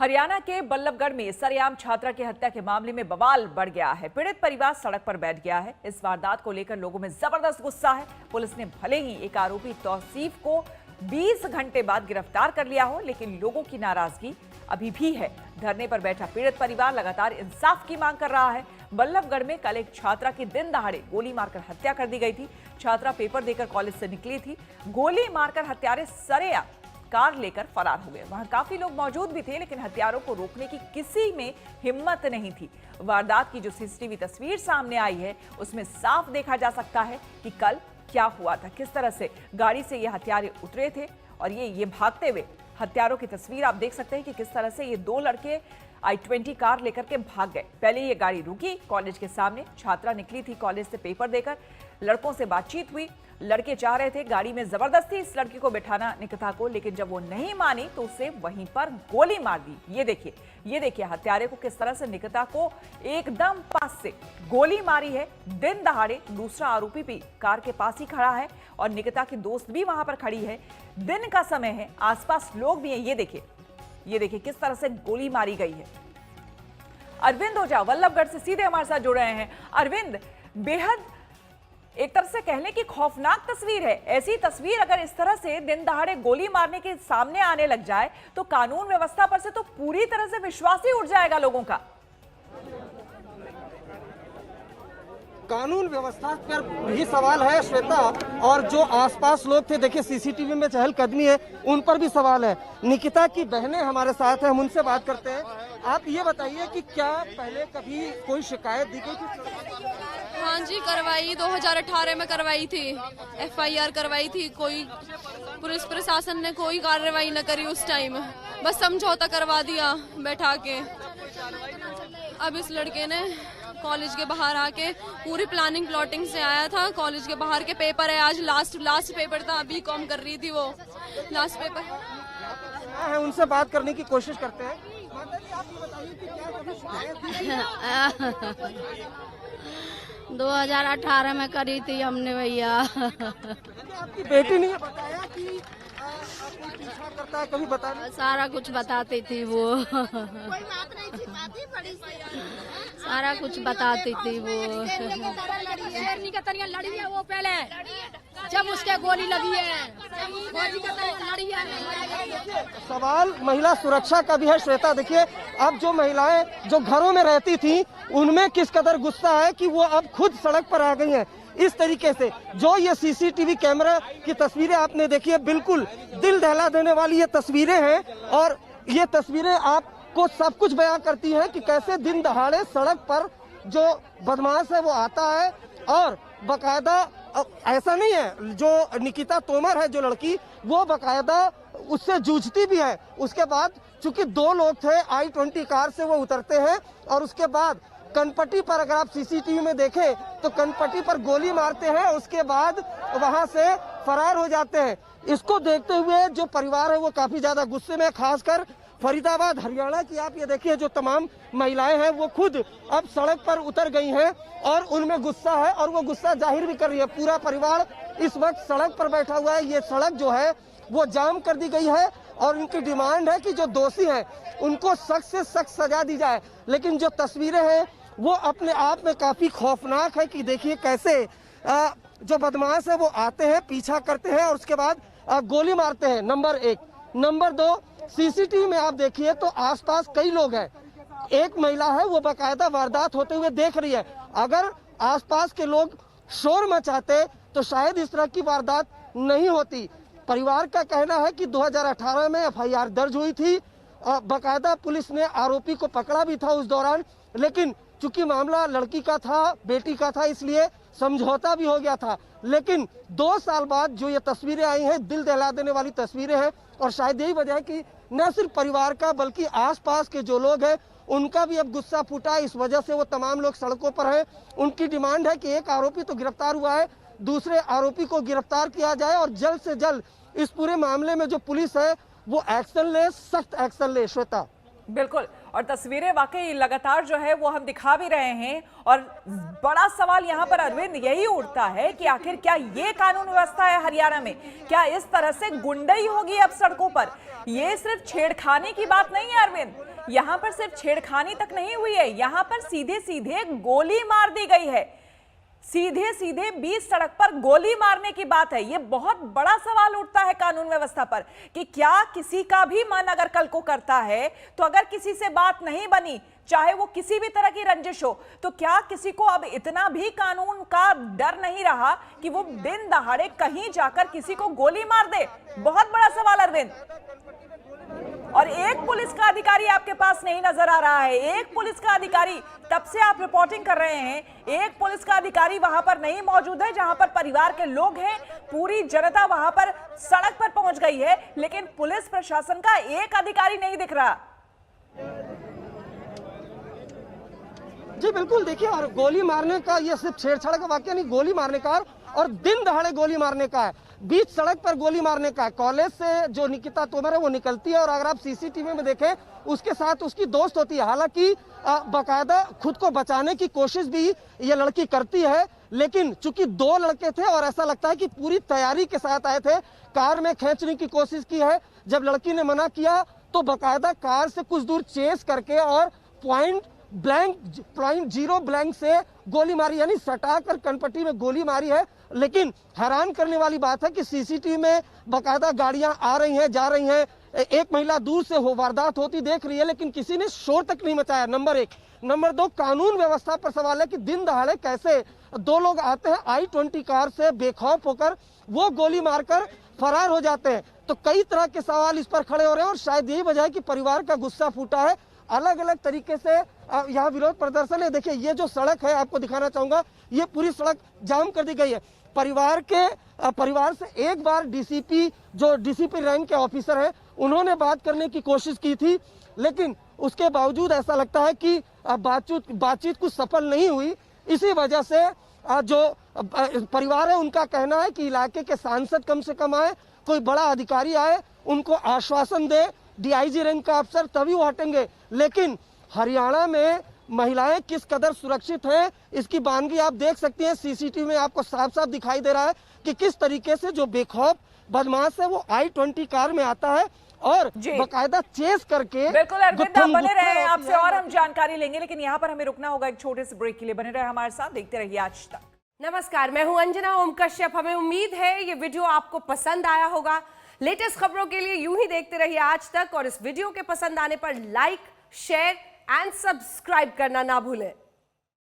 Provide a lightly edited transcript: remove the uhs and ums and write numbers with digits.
हरियाणा के बल्लभगढ़ में सरेआम छात्रा की हत्या के मामले में बवाल बढ़ गया है। पीड़ित परिवार सड़क पर बैठ गया है। इस वारदात को लेकर लोगों में जबरदस्त गुस्सा है। पुलिस ने भले ही एक आरोपी तौसीफ को 20 घंटे बाद गिरफ्तार कर लिया हो, लेकिन लोगों की नाराजगी अभी भी है। धरने पर बैठा पीड़ित परिवार लगातार इंसाफ की मांग कर रहा है। बल्लभगढ़ में कल एक छात्रा की दिन दहाड़े गोली मारकर हत्या कर दी गई थी। छात्रा पेपर देकर कॉलेज से निकली थी। गोली मारकर हत्यारे सरेआम कार लेकर फरार हो गए। वहां काफी लोग मौजूद भी थे, लेकिन हत्यारों को रोकने की किसी में हिम्मत नहीं थी। वारदात की जो सीसीटीवी तस्वीर सामने आई है, उसमें साफ देखा जा सकता है कि कल क्या हुआ था, किस तरह से गाड़ी से ये हत्यारे उतरे थे और ये भागते हुए हत्यारों की तस्वीर आप देख सकते हैं कि किस तरह से ये दो लड़के i20 कार लेकर के भाग गए। पहले ये गाड़ी रुकी कॉलेज के सामने, छात्रा निकली थी कॉलेज से पेपर देकर, लड़कों से बातचीत हुई। लड़के चाह रहे थे गाड़ी में जबरदस्ती इस लड़की को बिठाना निकिता को, लेकिन जब वो नहीं मानी तो उसे वहीं पर गोली मार दी। ये देखिए हत्यारे को किस तरह से निकिता को एकदम पास से गोली मारी है। दिन दहाड़े दूसरा आरोपी भी कार के पास ही खड़ा है और निकिता की दोस्त भी वहां पर खड़ी है। दिन का समय है, आसपास लोग भी हैं। ये देखिए किस तरह से गोली मारी गई है। अरविंद ओझा बल्लभगढ़ से सीधे हमारे साथ जुड़ रहे हैं। अरविंद, बेहद एक तरह से कहने की खौफनाक तस्वीर है। ऐसी तस्वीर अगर इस तरह से दिन दहाड़े गोली मारने के सामने आने लग जाए तो कानून व्यवस्था पर से तो पूरी तरह से विश्वास ही उठ जाएगा लोगों का। कानून व्यवस्था पर भी सवाल है श्वेता, और जो आसपास लोग थे, देखिए सीसीटीवी में चहलकदमी है, उन पर भी सवाल है। निकिता की बहनें हमारे साथ हैं, हम उनसे बात करते हैं। आप ये बताइए कि क्या पहले कभी कोई शिकायत दी गई थी? हाँ जी, करवाई 2018 में करवाई थी, FIR करवाई थी। कोई पुलिस प्रशासन ने कोई कार्रवाई न करी उस टाइम, बस समझौता करवा दिया बैठा के। अब इस लड़के ने कॉलेज के बाहर आके पूरी प्लानिंग प्लॉटिंग से आया था। कॉलेज के बाहर के पेपर है, आज लास्ट पेपर था, BCom कर रही थी वो, लास्ट पेपर है। उनसे बात करने की कोशिश करते हैं। माता जी, आप ये बताइए कि क्या कभी शिकायत दी? 2018 में करी थी हमने भैया। आपकी बेटी ने बताया कि कोई पीछा करता है, कभी बताया? सारा कुछ बताती थी वो, कोई बात नहीं छिपाती, बड़ी सारा कुछ बताती थी वो। शेरनी का तरिया लड़ी है वो, पहले जब उसके गोली लगी है, गोली का तरिया लड़ी है। सवाल महिला सुरक्षा का भी है श्वेता। देखिए, अब जो महिलाएं जो घरों में रहती थी, उनमें किस कदर गुस्सा है कि वो अब खुद सड़क पर आ गई हैं। इस तरीके से जो ये सीसीटीवी कैमरा की तस्वीरें आपने देखी है, बिल्कुल दिल दहला देने वाली ये तस्वीरें हैं, और ये तस्वीरें आपको सब कुछ बयां करती हैं कि कैसे दिन दहाड़े सड़क पर जो बदमाश है वो आता है, और बकायदा ऐसा नहीं है, जो निकिता तोमर है जो लड़की, वो बकायदा उससे जूझती भी है। उसके बाद चूंकि दो लोग थे, i20 कार से वो उतरते हैं और उसके बाद कनपट्टी पर, अगर आप सीसीटीवी में देखें तो कनपट्टी पर गोली मारते हैं, उसके बाद वहां से फरार हो जाते हैं। इसको देखते हुए जो परिवार है वो काफी ज्यादा गुस्से में, खासकर फरीदाबाद हरियाणा की आप ये देखिए जो तमाम महिलाएं हैं वो खुद अब सड़क पर उतर गई हैं और उनमें गुस्सा है और वो गुस्सा जाहिर भी कर रही है। पूरा परिवार इस वक्त सड़क पर बैठा हुआ है। ये सड़क जो है वो जाम कर दी गई है और उनकी डिमांड है कि जो दोषी हैं उनको सख्त से सख्त सजा दी जाए। लेकिन जो तस्वीरें हैं वो अपने आप में काफी खौफनाक है कि देखिए कैसे जो बदमाश है वो आते हैं, पीछा करते हैं और उसके बाद गोली मारते हैं। नंबर 1। नंबर 2, सीसीटीवी में आप देखिए तो आसपास कई लोग हैं। एक महिला है वो बाकायदा वारदात होते हुए देख रही है। अगर आसपास के लोग शोर मचाते तो शायद इस तरह की वारदात नहीं होती। परिवार का कहना है कि 2018 में FIR दर्ज हुई थी, बाकायदा पुलिस ने आरोपी को पकड़ा भी था उस दौरान, लेकिन चूंकि मामला लड़की का था, बेटी का था, इसलिए समझौता भी हो गया था। लेकिन 2 साल बाद जो ये तस्वीरें आई हैं, दिल दहला देने वाली तस्वीरें हैं, और शायद यही वजह है कि न सिर्फ परिवार का बल्कि आसपास के जो लोग हैं उनका भी अब गुस्सा फूटा। इस वजह से वो तमाम लोग सड़कों पर हैं। उनकी डिमांड है कि एक आरोपी तो गिरफ्तार हुआ है, दूसरे आरोपी को गिरफ्तार किया जाए और जल्द से जल्द इस पूरे मामले में जो पुलिस है वो एक्शन ले, सख्त एक्शन ले। श्वेता, बिल्कुल, और तस्वीरें वाकई लगातार जो है वो हम दिखा भी रहे हैं, और बड़ा सवाल यहाँ पर अरविंद यही उठता है कि आखिर क्या ये कानून व्यवस्था है हरियाणा में? क्या इस तरह से गुंडई होगी अब सड़कों पर? ये सिर्फ छेड़खानी की बात नहीं है अरविंद, यहाँ पर सिर्फ छेड़खानी तक नहीं हुई है, यहाँ पर सीधे सीधे गोली मार दी गई है। सीधे सीधे बीच सड़क पर गोली मारने की बात है। यह बहुत बड़ा सवाल उठता है कानून व्यवस्था पर कि क्या किसी का भी मन अगर कल को करता है तो अगर किसी से बात नहीं बनी, चाहे वो किसी भी तरह की रंजिश हो, तो क्या किसी को अब इतना भी कानून का डर नहीं रहा कि वो दिन दहाड़े कहीं जाकर किसी को गोली मार दे? बहुत बड़ा सवाल अरविंद। और एक पुलिस का अधिकारी आपके पास नहीं नजर आ रहा है। एक पुलिस का अधिकारी, तब से आप रिपोर्टिंग कर रहे हैं, एक पुलिस का अधिकारी वहां पर नहीं मौजूद है जहां पर परिवार के लोग हैं। पूरी जनता वहां पर सड़क पर पहुंच गई है, लेकिन पुलिस प्रशासन का एक अधिकारी नहीं दिख रहा। जी बिल्कुल, देखिए, और गोली मारने का ये सिर्फ छेड़छाड़ का वाकया नहीं, गोली मारने का और दिन दहाड़े गोली मारने का है, बीच सड़क पर गोली मारने का है। कॉलेज से जो निकिता तोमर है वो निकलती है और अगर आप सीसीटीवी में देखें उसके साथ उसकी दोस्त होती है। हालांकि बाकायदा खुद को बचाने की कोशिश भी ये लड़की करती है, लेकिन चूंकि दो लड़के थे और ऐसा लगता है कि पूरी तैयारी के साथ आए थे, कार में खींचने की कोशिश की है। जब लड़की ने मना किया तो बाकायदा कार से कुछ दूर चेस करके और पॉइंट जीरो ब्लैंक से गोली मारी, यानी सटाकर कनपट्टी में गोली मारी है। लेकिन हैरान करने वाली बात है कि सीसीटीवी में बाकायदा गाड़ियां आ रही हैं, जा रही हैं, एक महिला दूर से वारदात होती देख रही है, लेकिन किसी ने शोर तक नहीं मचाया। नंबर एक। नंबर दो, कानून व्यवस्था पर सवाल है कि दिन दहाड़े कैसे दो लोग आते हैं i20 कार से बेखौफ होकर, वो गोली मारकर फरार हो जाते हैं। तो कई तरह के सवाल इस पर खड़े हो रहे हैं और शायद यही वजह है कि परिवार का गुस्सा फूटा है। अलग अलग तरीके से यहाँ विरोध प्रदर्शन है। देखिए, ये जो सड़क है आपको दिखाना चाहूंगा, ये पूरी सड़क जाम कर दी गई है। परिवार से एक बार डीसीपी रैंक के ऑफिसर हैं, उन्होंने बात करने की कोशिश की थी, लेकिन उसके बावजूद ऐसा लगता है कि बातचीत कुछ सफल नहीं हुई। इसी वजह से जो परिवार है उनका कहना है कि इलाके के सांसद कम से कम आए, कोई बड़ा अधिकारी आए, उनको आश्वासन दे, डीआईजी रैंक का अफसर, तभी वो हटेंगे। लेकिन हरियाणा में महिलाएं किस कदर सुरक्षित हैं इसकी बानगी आप देख सकती हैं। सीसीटीवी में आपको साफ साफ दिखाई दे रहा है कि किस तरीके से जो बेखौफ बदमाश है वो i20 कार में आता है और बाकायदा चेस करके। बिल्कुल अरविंद, आप बने रहे, आपसे और हम जानकारी लेंगे, लेकिन यहाँ पर हमें रुकना होगा एक छोटे से ब्रेक के लिए। बने रहे हमारे साथ, देखते रहिए आज तक। नमस्कार, मैं हूं अंजना ओम कश्यप। हमें उम्मीद है ये वीडियो आपको पसंद आया होगा। लेटेस्ट खबरों के लिए यूं ही देखते रहिए आज तक, और इस वीडियो के पसंद आने पर लाइक, शेयर एंड सब्सक्राइब करना ना भूलें।